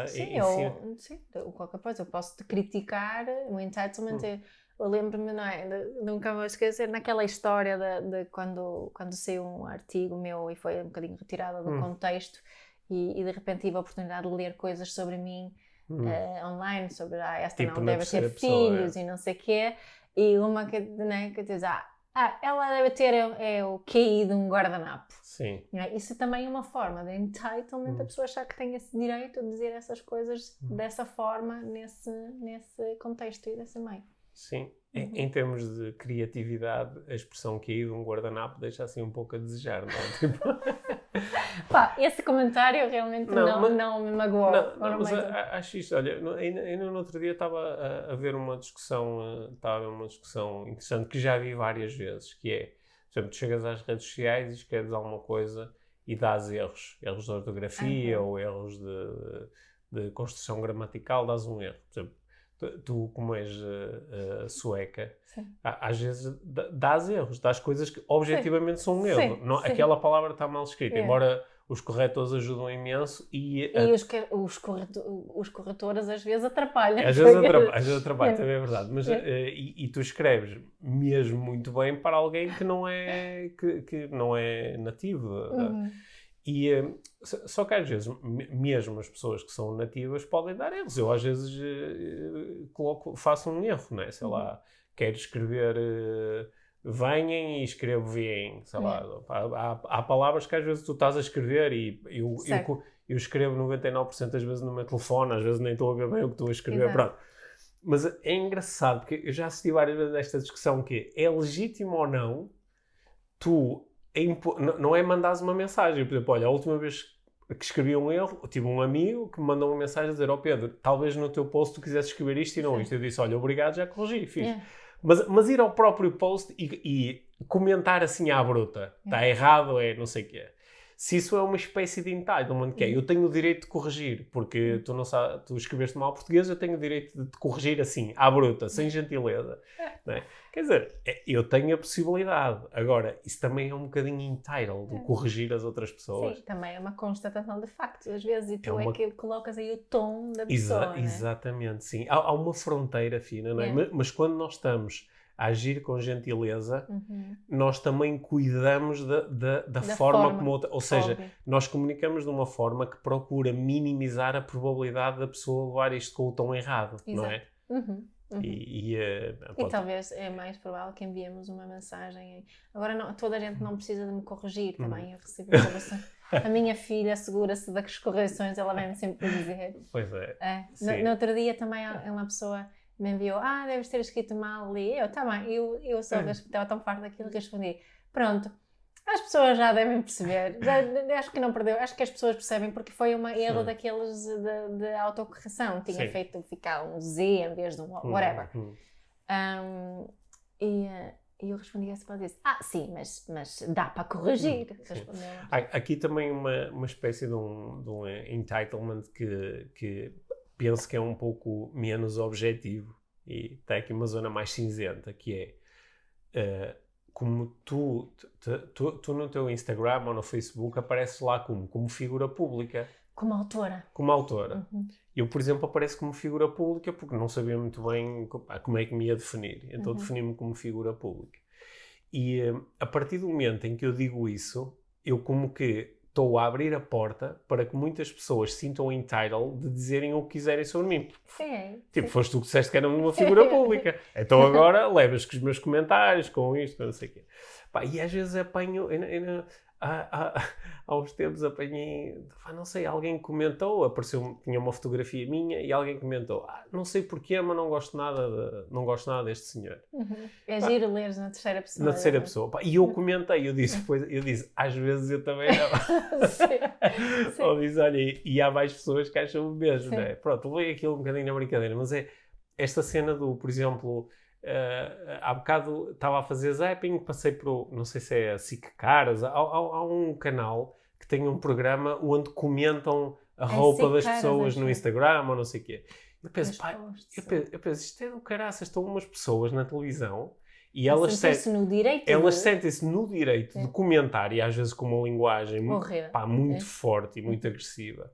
Sim, qualquer coisa. Eu posso te criticar. O entitlement eu lembro-me, não é? Nunca vou esquecer, naquela história de quando saiu um artigo meu e foi um bocadinho retirado do contexto e de repente tive a oportunidade de ler coisas sobre mim online, sobre esta tipo, não deve ter filhos e não sei o quê. E uma que diz, ela deve ter o QI de um guardanapo. Sim. Isso também é uma forma de entitlement, a pessoa achar que tem esse direito de dizer essas coisas dessa forma, nesse contexto e desse meio. Sim. Em termos de criatividade, a expressão QI de um guardanapo deixa assim um pouco a desejar, não é? Tipo... Esse comentário realmente não me magoou. Mas acho isto, olha, ainda no outro dia estava a ver uma discussão, interessante que já vi várias vezes, que é, por exemplo, tu chegas às redes sociais e escreves alguma coisa e dás erros de ortografia ou erros de construção gramatical, dás um erro. Por exemplo, tu como és sueca, às vezes dás erros, dás coisas que objetivamente são um erro. Aquela palavra está mal escrita, embora os corretores ajudam imenso e os corretores às vezes atrapalham. Às vezes atrapalham, também é verdade. Mas, e tu escreves mesmo muito bem para alguém que não é, que não é nativo. Só que às vezes, mesmo as pessoas que são nativas podem dar erros. Eu às vezes faço um erro, não é? Sei lá, quero escrever venham e escrevo vêm, sei lá. Há palavras que às vezes tu estás a escrever e eu escrevo 99% das vezes no meu telefone, às vezes nem estou a ver bem o que estou a escrever, pronto. Mas é engraçado, porque eu já assisti várias vezes a esta discussão que é legítimo ou não tu... Não é mandares uma mensagem, por exemplo, olha, a última vez que escrevi um erro, tive um amigo que me mandou uma mensagem a dizer, Pedro, talvez no teu post tu quisesse escrever isto e não isto. Eu disse, olha, obrigado, já corrigi, fiz. Mas ir ao próprio post e comentar assim à bruta, está errado, não sei o quê. Se isso é uma espécie de entitlement, que é, eu tenho o direito de corrigir, porque tu escreveste mal português, eu tenho o direito de te corrigir assim, à bruta, sem gentileza. Não é? Quer dizer, eu tenho a possibilidade. Agora, isso também é um bocadinho entitled, de corrigir as outras pessoas. Sim, também é uma constatação de facto, às vezes, e tu é que colocas aí o tom da pessoa. Exatamente, sim. Há uma fronteira fina, não é? Mas quando nós estamos a agir com gentileza, nós também cuidamos da forma como outra... Ou seja, nós comunicamos de uma forma que procura minimizar a probabilidade da pessoa levar isto com o tom errado, não é? E talvez é mais provável que enviemos uma mensagem. Agora, toda a gente não precisa de me corrigir também. Eu recebo correções. A minha filha assegura-se das correções, ela vem-me sempre dizer. Pois é. No outro dia também uma pessoa me enviou, deves ter escrito mal ali. Eu também, eu só estava tão farta daquilo que respondi. Pronto, as pessoas já devem perceber. Acho que não perdeu, acho que as pessoas percebem porque foi um erro daqueles de autocorreção. Tinha feito ficar um Z em vez de um whatever. E eu respondi essa para dizer, sim, mas dá para corrigir. Aqui também uma espécie de um entitlement que penso que é um pouco menos objetivo e está aqui uma zona mais cinzenta, que é como tu no teu Instagram ou no Facebook apareces lá como figura pública. Como autora. Como autora. Eu, por exemplo, apareço como figura pública porque não sabia muito bem como é que me ia definir. Então defini-me como figura pública. E a partir do momento em que eu digo isso, eu como que estou a abrir a porta para que muitas pessoas se sintam entitled de dizerem o que quiserem sobre mim. Sim. Tipo, foste tu que disseste que era uma figura pública. Então agora levas com os meus comentários, com isto, não sei o quê. E às vezes apanho... Há uns tempos apanhei, não sei, alguém comentou, tinha uma fotografia minha e alguém comentou, não sei porquê, mas não gosto nada deste senhor. É giro leres na terceira pessoa. Na terceira pessoa. E eu comentei, eu disse, às vezes eu também não. Sim. Ou disse, olha, e há mais pessoas que acham o mesmo, não é? Pronto, levei aquilo um bocadinho na brincadeira, mas é esta cena por exemplo... há bocado estava a fazer zapping, passei por, não sei se é a SIC Caras, há um canal que tem um programa onde comentam a roupa das pessoas no Instagram ou não sei o quê. Eu penso, isto é do caraças, estão umas pessoas na televisão E elas sentem-se no direito, sentem-se no direito de comentar, e às vezes com uma linguagem muito forte e muito agressiva.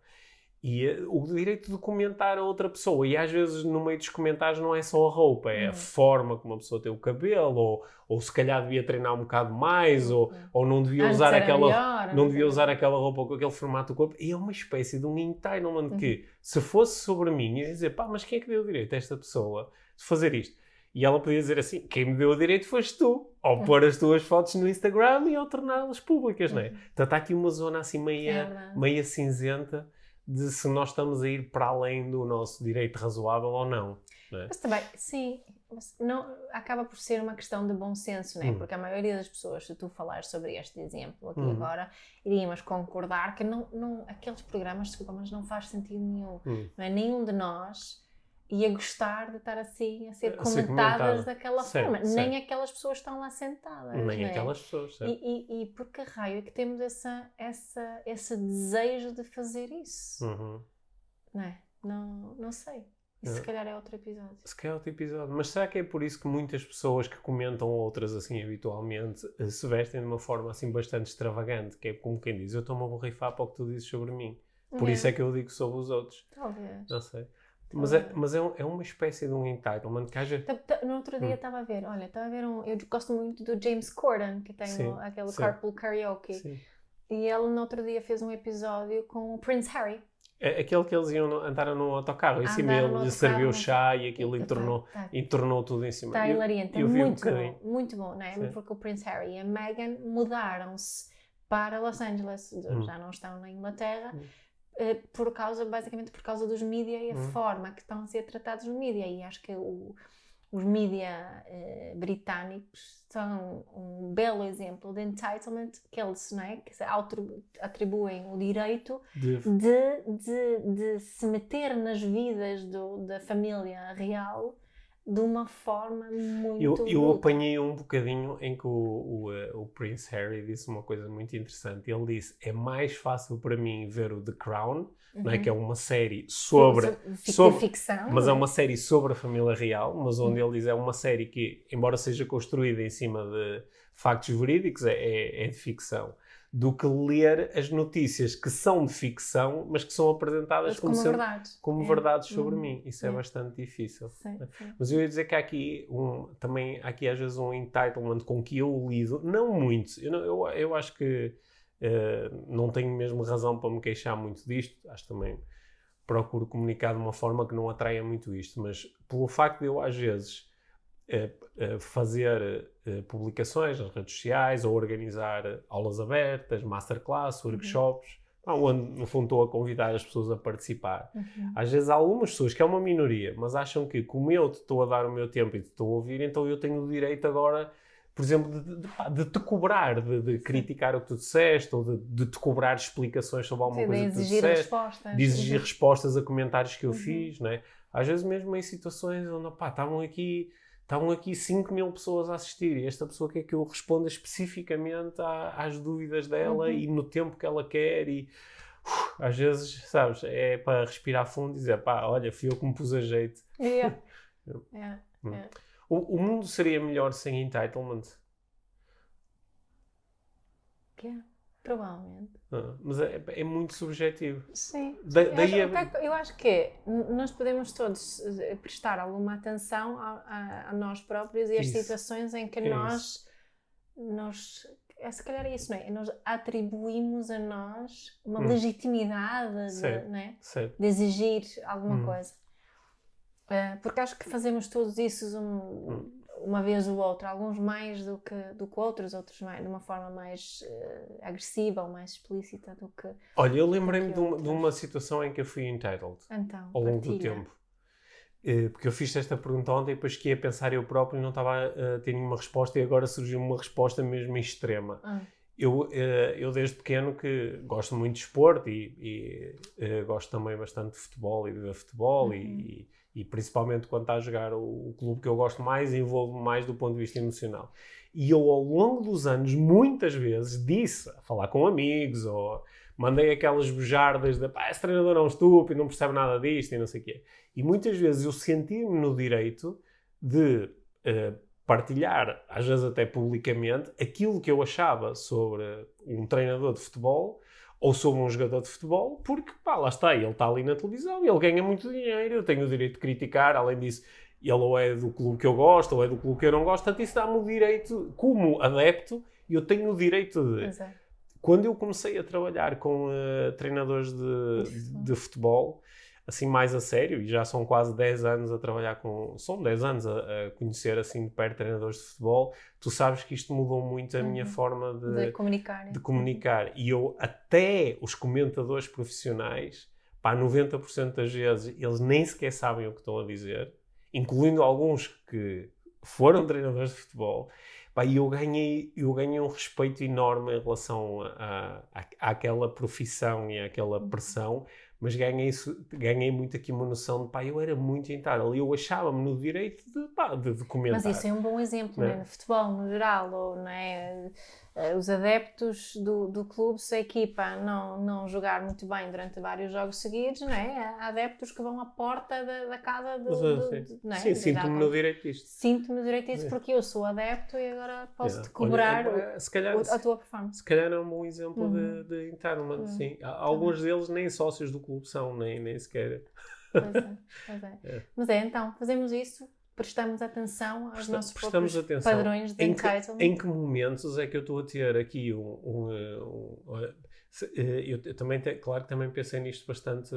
E o direito de comentar a outra pessoa. E às vezes no meio dos comentários não é só a roupa, é a forma como a pessoa tem o cabelo, ou se calhar devia treinar um bocado mais, ou não devia usar aquela roupa com aquele formato do corpo. E é uma espécie de um entitlement que, se fosse sobre mim, eu ia dizer, pá, mas quem é que deu o direito a esta pessoa de fazer isto? E ela podia dizer assim, quem me deu o direito foste tu. Ou pôr as tuas fotos no Instagram e ou torná-las públicas, não é? Então está aqui uma zona assim meia cinzenta, de se nós estamos a ir para além do nosso direito razoável ou não. Não é? Mas também, sim, não, acaba por ser uma questão de bom senso, não é? Porque a maioria das pessoas, se tu falares sobre este exemplo aqui agora, iríamos concordar que aqueles programas, desculpa, mas não faz sentido nenhum. Não é? Nenhum de nós ia gostar de estar assim a ser comentadas daquela forma. Nem aquelas pessoas estão lá sentadas. Nem aquelas pessoas. E por que raio é que temos esse desejo de fazer isso? Não é? Não sei. Isso se calhar é outro episódio. Se calhar é outro episódio. Mas será que é por isso que muitas pessoas que comentam outras assim habitualmente se vestem de uma forma assim bastante extravagante? Que é como quem diz, eu estou-me a borrifar para o que tu dizes sobre mim. Por isso é que eu digo sobre os outros. Talvez. Não sei. Mas é uma espécie de um entitlement que haja... No outro dia estava a ver eu gosto muito do James Corden, que tem aquele Carpool Karaoke. Sim. E ele no outro dia fez um episódio com o Prince Harry. Aquele que eles andaram no autocarro, em cima ele lhe serviu chá e aquilo entornou tudo em cima. Está hilariante, é muito bom, não é? Sim. Porque o Prince Harry e a Meghan mudaram-se para Los Angeles, já não estão na Inglaterra, basicamente por causa dos mídia e a forma que estão a ser tratados no mídia. E acho que os mídia britânicos são um belo exemplo de entitlement, que eles, não é, que se atribuem o direito de se meter nas vidas da família real de uma forma muito... Eu apanhei um bocadinho em que o Prince Harry disse uma coisa muito interessante. Ele disse, é mais fácil para mim ver o The Crown, não é? Que é uma série sobre ficção, mas é uma série sobre a família real, mas onde ele diz é uma série que, embora seja construída em cima de factos verídicos, é de ficção, do que ler as notícias que são de ficção, mas que são apresentadas como verdades sobre mim. Isso é bastante difícil. Sim. Mas eu ia dizer que há aqui também há aqui às vezes um entitlement com que eu lido, não muito. Eu acho que não tenho mesmo razão para me queixar muito disto. Acho que também procuro comunicar de uma forma que não atraia muito isto, mas pelo facto de eu às vezes fazer publicações nas redes sociais ou organizar aulas abertas, masterclass, workshops, onde no fundo estou a convidar as pessoas a participar. Às vezes há algumas pessoas, que é uma minoria, mas acham que como eu te estou a dar o meu tempo e te estou a ouvir, então eu tenho o direito agora, por exemplo, de te cobrar, de criticar o que tu disseste, ou de te cobrar explicações sobre alguma coisa que tu disseste, de exigir respostas a comentários que eu fiz, não é? Às vezes mesmo em situações onde, estavam aqui 5.000 pessoas a assistir e esta pessoa quer que eu responda especificamente às dúvidas dela e no tempo que ela quer e às vezes, sabes, é para respirar fundo e dizer, olha, fui eu que me pus a jeito. O mundo seria melhor sem entitlement? Provavelmente. Mas é muito subjetivo. Sim. Eu acho que nós podemos todos prestar alguma atenção a nós próprios e às situações em que nós se calhar é isso, não é? Nós atribuímos a nós uma legitimidade de exigir alguma coisa. Porque acho que fazemos todos isso uma vez ou outra, alguns mais do que outros mais, de uma forma mais agressiva ou mais explícita do que... Olha, eu lembrei-me de uma situação em que eu fui entitled ao longo do tempo. Porque eu fiz esta pergunta ontem e depois que ia pensar eu próprio e não estava a ter nenhuma resposta e agora surgiu uma resposta mesmo extrema. Eu desde pequeno que gosto muito de esporte e gosto também bastante de futebol e de ver futebol e principalmente quando está a jogar o clube que eu gosto mais, envolvo-me mais do ponto de vista emocional. E eu, ao longo dos anos, muitas vezes disse, a falar com amigos, ou mandei aquelas bujardas de esse treinador é um estúpido, não percebe nada disto e não sei o quê. E muitas vezes eu senti-me no direito de partilhar, às vezes até publicamente, aquilo que eu achava sobre um treinador de futebol ou sobre um jogador de futebol, porque, pá, lá está, ele está ali na televisão, ele ganha muito dinheiro, eu tenho o direito de criticar, além disso, ele ou é do clube que eu gosto, ou é do clube que eu não gosto, portanto isso dá-me o direito, como adepto, eu tenho o direito de... Exato. Quando eu comecei a trabalhar com treinadores de futebol, assim mais a sério, e já são quase 10 anos a trabalhar com... São 10 anos a conhecer assim de perto treinadores de futebol, tu sabes que isto mudou muito a minha forma de comunicar. De comunicar. E eu, até os comentadores profissionais, pá, 90% das vezes, eles nem sequer sabem o que estão a dizer, incluindo alguns que foram treinadores de futebol. Pá, e eu ganhei um respeito enorme em relação àquela profissão e àquela pressão, mas ganhei muito aqui uma noção de, pá, eu era muito entitled, eu achava-me no direito de comentar. Mas isso é um bom exemplo, não é? No futebol, no geral, ou, não é? Os adeptos do clube, se a equipa não jogar muito bem durante vários jogos seguidos, não é? Há adeptos que vão à porta da casa não é? Sim, sinto-me no direito disto. Sinto-me no direito disto porque eu sou adepto e agora posso-te cobrar a tua performance. Se calhar é um bom exemplo de entitlement, sim. Alguns deles nem sócios do clube são, nem sequer. Pois é. Mas então, fazemos isso. Prestamos atenção aos nossos próprios padrões de entitlement. Em que momentos é que eu estou a ter aqui eu também, claro que também pensei nisto bastante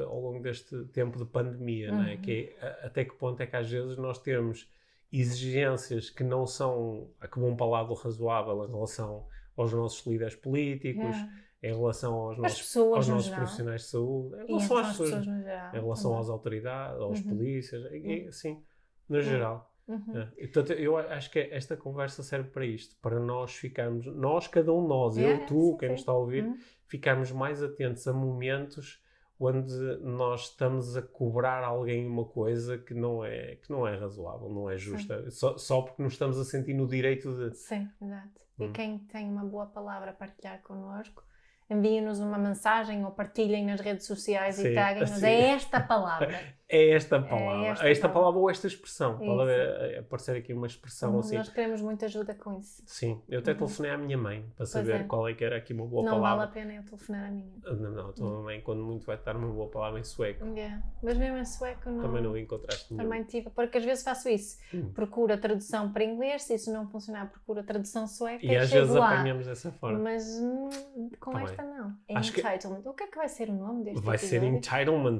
ao longo deste tempo de pandemia, não é? Que é, até que ponto é que às vezes nós temos exigências que não são, que vão para o lado razoável em relação aos nossos líderes políticos, em relação aos nossos profissionais de saúde, em relação às pessoas no geral, em relação às autoridades, aos polícias, assim, no geral. Portanto, eu acho que esta conversa serve para isto, para nós ficarmos, cada um de nós, eu, tu, quem nos está a ouvir, ficarmos mais atentos a momentos onde nós estamos a cobrar alguém uma coisa que não é razoável, não é justa, só porque nos estamos a sentir no direito de... Sim, exato. E quem tem uma boa palavra a partilhar connosco, enviem-nos uma mensagem ou partilhem nas redes sociais e taguem-nos. É esta palavra. É esta palavra ou esta expressão. Pode aparecer aqui uma expressão assim. Nós queremos muita ajuda com isso. Sim. Eu até telefonei à minha mãe para saber qual é que era aqui uma boa palavra. Não vale a pena eu telefonar à minha. Não, a tua mãe, quando muito, vai dar uma boa palavra em sueco. Mas mesmo em sueco não... Também não encontraste nenhum. Também tive, porque às vezes faço isso. Procuro a tradução para inglês, se isso não funcionar, procuro a tradução sueca e às vezes apanhamos dessa forma. Mas com esta não. É entitlement. O que é que vai ser o nome deste episódio? Vai ser entitlement.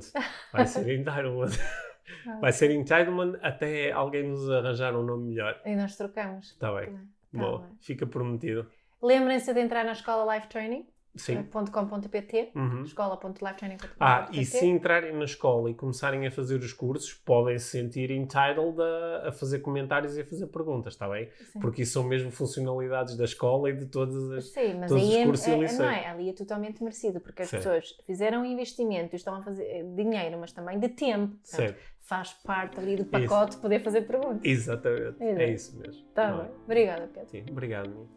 Vai ser entitlement até alguém nos arranjar um nome melhor. E nós trocamos. Está bem. Bom, fica prometido. Lembrem-se de entrar na Escola Life Training. Sim. .com.pt, escola.lifetraining.com.pt. E se entrarem na escola e começarem a fazer os cursos, podem se sentir entitled a fazer comentários e a fazer perguntas, está bem? Sim. Porque isso são mesmo funcionalidades da escola e de todos os cursos e lições. Não é? Ali é totalmente merecido, porque as pessoas fizeram um investimento e estão a fazer dinheiro, mas também de tempo. Portanto, faz parte ali do pacote poder fazer perguntas. Exatamente. É isso mesmo. Tá bem. Obrigada, Pedro. Sim, obrigado.